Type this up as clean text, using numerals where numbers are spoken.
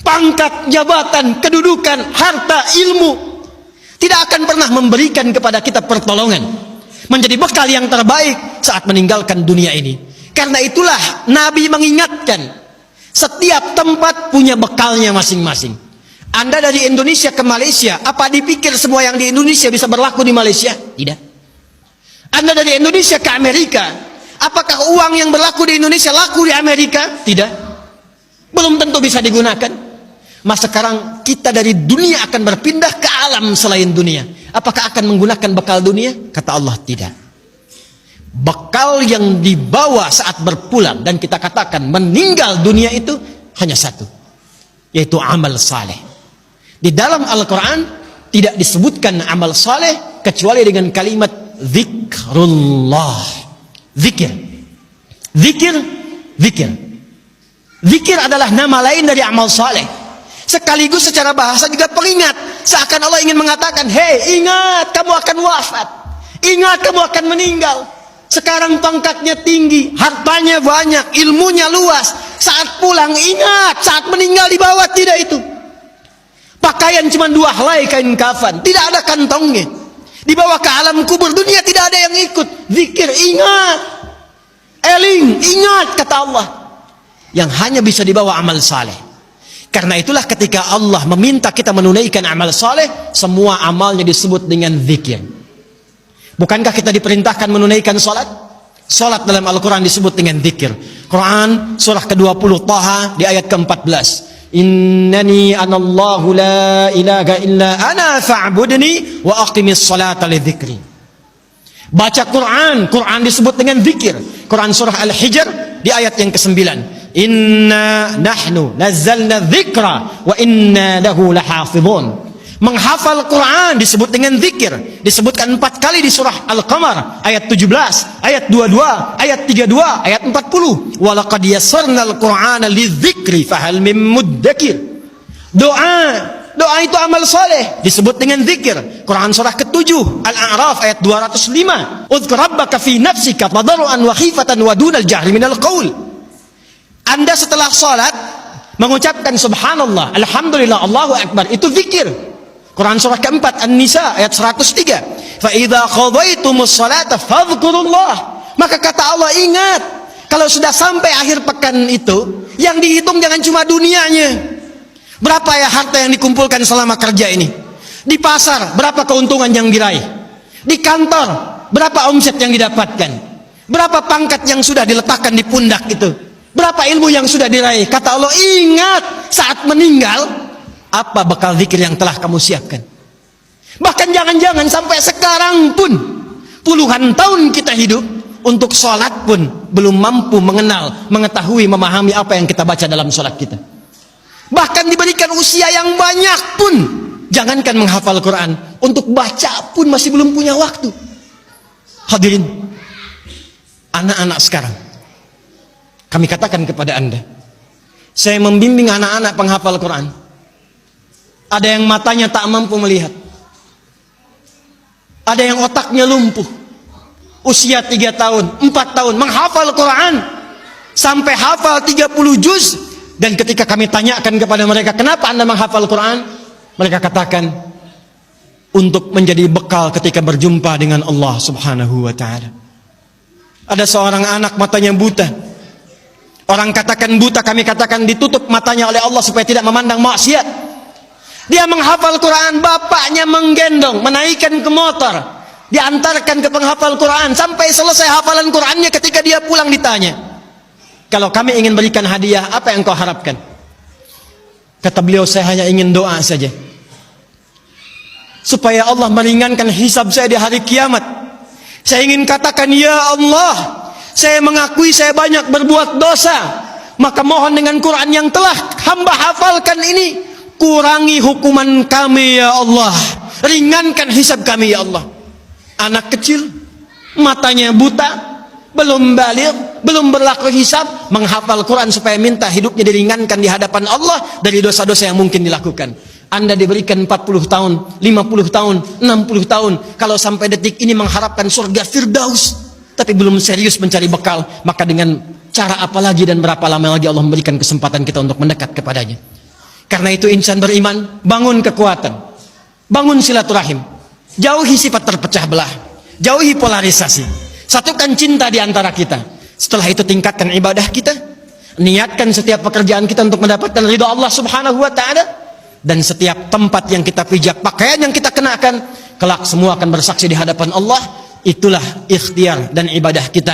pangkat, jabatan, kedudukan, harta, ilmu, tidak akan pernah memberikan kepada kita pertolongan, menjadi bekal yang terbaik saat meninggalkan dunia ini. Karena itulah Nabi mengingatkan, setiap tempat punya bekalnya masing-masing. Anda dari Indonesia ke Malaysia, apa dipikir semua yang di Indonesia bisa berlaku di Malaysia? Tidak. Anda dari Indonesia ke Amerika, apakah uang yang berlaku di Indonesia laku di Amerika? Tidak. Belum tentu bisa digunakan. Mas sekarang kita dari dunia akan berpindah ke alam selain dunia. Apakah akan menggunakan bekal dunia? Kata Allah, tidak. Bekal yang dibawa saat berpulang dan kita katakan meninggal dunia itu hanya satu, yaitu amal saleh. Di dalam Al-Quran tidak disebutkan amal saleh kecuali dengan kalimat zikrullah. Zikir. Zikir. Zikir. Zikir adalah nama lain dari amal saleh. Sekaligus secara bahasa juga peringat. Seakan Allah ingin mengatakan, hei, ingat kamu akan wafat. Ingat kamu akan meninggal. Sekarang pangkatnya tinggi, hartanya banyak, ilmunya luas. Saat pulang ingat, saat meninggal dibawa tidak itu. Pakaian cuma 2 helai kain kafan, tidak ada kantongnya. Dibawa ke alam kubur dunia tidak ada yang ikut. Zikir, ingat. Eling, ingat kata Allah. Yang hanya bisa dibawa amal saleh. Karena itulah ketika Allah meminta kita menunaikan amal saleh, semua amalnya disebut dengan zikir. Bukankah kita diperintahkan menunaikan salat? Salat dalam Al-Quran disebut dengan zikir. Quran surah ke-20 Taha di ayat ke-14. Innani anallahu la ilaha illa ana fa'budni wa aqimis salata li dzikri. Baca Quran, Quran disebut dengan zikir. Quran surah Al-Hijr di ayat yang ke-9. Inna nahnu nazzalna dzikra wa inna lahu lahafizun. Menghafal Quran disebut dengan zikir. Disebutkan 4 kali di surah Al-Qamar ayat 17, ayat 22, ayat 32, ayat 40. Walaqad yassarnal Qur'ana lidzikri fahal mim muddakir. Doa itu amal saleh disebut dengan zikir. Quran surah ke-7 Al-A'raf ayat 205. Udzkur rabbaka fi nafsika tadarruan wa khifatan wa dunal jahri minal qaul. Anda setelah salat mengucapkan subhanallah, alhamdulillah, Allahu akbar, itu zikir. Quran surah ke-4 An-Nisa ayat 103. Fa idza qadaytumus salata fadhkurullah. Maka kata Allah, ingat, kalau sudah sampai akhir pekan itu, yang dihitung jangan cuma dunianya. Berapa ya harta yang dikumpulkan selama kerja ini? Di pasar berapa keuntungan yang diraih? Di kantor berapa omset yang didapatkan? Berapa pangkat yang sudah diletakkan di pundak itu? Berapa ilmu yang sudah diraih? Kata Allah, ingat, saat meninggal apa bekal zikir yang telah kamu siapkan? Bahkan jangan-jangan sampai sekarang pun, puluhan tahun kita hidup, untuk sholat pun belum mampu mengenal, mengetahui, memahami apa yang kita baca dalam sholat kita. Bahkan diberikan usia yang banyak pun, jangankan menghafal Quran, untuk baca pun masih belum punya waktu. Hadirin, anak-anak sekarang, kami katakan kepada Anda, saya membimbing anak-anak penghafal Quran. Ada yang matanya tak mampu melihat. Ada yang otaknya lumpuh. Usia 3 tahun, 4 tahun, menghafal Quran. Sampai hafal 30 juz. Dan ketika kami tanyakan kepada mereka, kenapa Anda menghafal Quran? Mereka katakan, untuk menjadi bekal ketika berjumpa dengan Allah subhanahu wa ta'ala. Ada seorang anak matanya buta. Orang katakan buta, kami katakan ditutup matanya oleh Allah supaya tidak memandang maksiat. Dia menghafal Quran, bapaknya menggendong, menaikkan ke motor, diantarkan ke penghafal Quran sampai selesai hafalan Qurannya. Ketika dia pulang ditanya, kalau kami ingin berikan hadiah, apa yang kau harapkan? Kata beliau, saya hanya ingin doa saja, supaya Allah meringankan hisab saya di hari kiamat. Saya ingin katakan, ya Allah, saya mengakui saya banyak berbuat dosa, maka mohon dengan Quran yang telah hamba hafalkan ini, kurangi hukuman kami ya Allah, ringankan hisab kami ya Allah. Anak kecil, matanya buta, belum baligh, belum berlaku hisab, menghafal Quran supaya minta hidupnya diringankan di hadapan Allah dari dosa-dosa yang mungkin dilakukan. Anda diberikan 40 tahun, 50 tahun, 60 tahun, kalau sampai detik ini mengharapkan surga Firdaus, tapi belum serius mencari bekal, maka dengan cara apa lagi dan berapa lama lagi Allah memberikan kesempatan kita untuk mendekat kepadanya? Karena itu insan beriman, bangun kekuatan, bangun silaturahim, jauhi sifat terpecah belah, jauhi polarisasi, satukan cinta di antara kita. Setelah itu tingkatkan ibadah kita, niatkan setiap pekerjaan kita untuk mendapatkan ridha Allah Subhanahu wa taala, dan setiap tempat yang kita pijak, pakaian yang kita kenakan, kelak semua akan bersaksi di hadapan Allah. Itulah ikhtiar dan ibadah kita.